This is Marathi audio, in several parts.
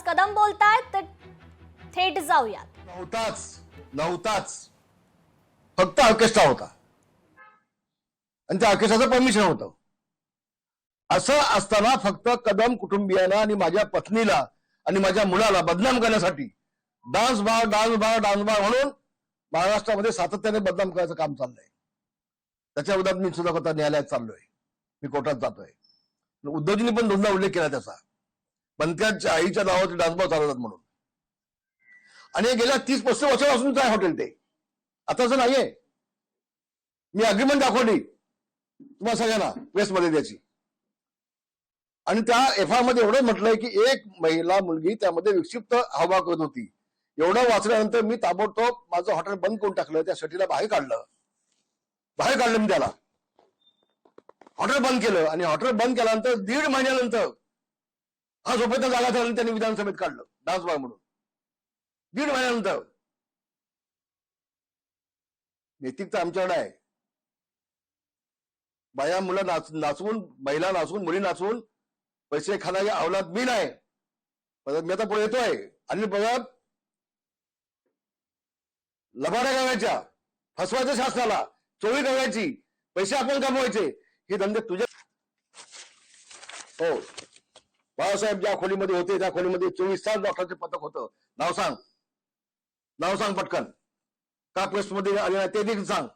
कदम बोलतायत तर थेट जाऊयात. नव्हताच फक्त ऑर्केस्ट्रा होता आणि त्या ऑर्केस्ट्राचं परमिशन होतं. असं असताना फक्त कदम कुटुंबियांना आणि माझ्या पत्नीला आणि माझ्या मुलाला बदनाम करण्यासाठी डान्स बार म्हणून महाराष्ट्रामध्ये सातत्याने बदनाम करायचं काम चाललंय. त्याच्या विरोधात मी सुद्धा आता न्यायालयात चाललोय, मी कोर्टात जातोय. उद्धवजींनी पण दोनदा उल्लेख केला त्याचा, बनक्याच्या आईच्या नावाचे डान्स बार चालवतात म्हणून. आणि गेल्या 30-35 वर्षापासून काय हॉटेल ते आताच नाहीये. मी अग्रीमेंट दाखवली तुम्हाला सगळ्यांना वेस्टमध्ये द्यायची, आणि त्या एफआय मध्ये एवढं म्हटलंय की एक महिला मुलगी त्यामध्ये विक्षिप्त हावभाव करत होती. एवढं वाचल्यानंतर मी ताबडतोब माझं हॉटेल बंद करून टाकलं, त्या शेटीला बाहेर काढलं मी त्याला. हॉटेल बंद केलं आणि हॉटेल बंद केल्यानंतर 1.5 महिन्यानंतर हा झोपेचा जागा झाला, त्यांनी विधानसभेत काढलं डान्स बार म्हणून. 1.5 महिन्यानंतर. नैतिकता आमच्याकडे आहे. बाया मुलं नाचवून, महिला नाचवून, मुली नाचवून पैसे खाणारी अवलाद मी नाही. मी आता पुढे येतोय. आणि बघा, लबाड्या करायच्या, फसवायचं शासनाला, चोरी करायची, पैसे आपण कमवायचे, हे धंदे तुझे. हो, बाळासाहेब ज्या खोलीमध्ये होते त्या खोलीमध्ये 24 तास डॉक्टरचे पथक होतं. नाव सांग पटकन. का प्रेसमध्ये आले नाही ते देखील सांग.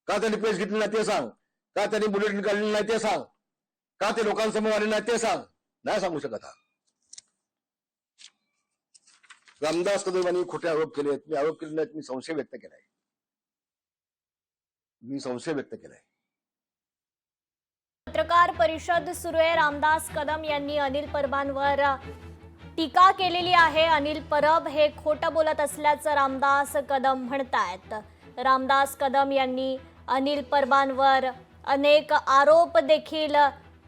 का त्यांनी प्रेस घेतली नाही ते सांग. का त्यांनी बुलेटिन काढलेली नाही ते सांग. का ते लोकांसमोर आले नाही ते सांग. नाही सांगू शकत. हा रामदास कदम यांनी खोटे आरोप केले. मी आरोप केले नाहीत, मी संशय व्यक्त केलाय. पत्रकार परिषद सुरू आहे. रामदास कदम यांनी अनिल परबांवर टीका केलेली आहे. अनिल परब हे खोटं बोलत असल्याचं रामदास कदम म्हणतायत. रामदास कदम यांनी अनिल परबांवर अनेक आरोप देखील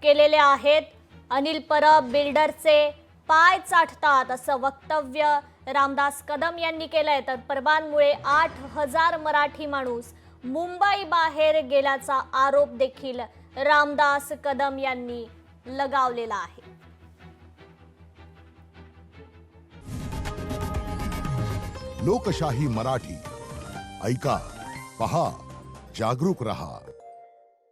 केलेले आहेत. अनिल परब बिल्डरचे पाय चाटतात असं वक्तव्य रामदास कदम यांनी केलंय. तर परबांमुळे 8,000 मराठी माणूस मुंबई बाहेर गेल्याचा आरोप देखील रामदास कदम यांनी लगावलेला आहे. लोकशाही मराठी ऐका, पहा, जागरूक रहा.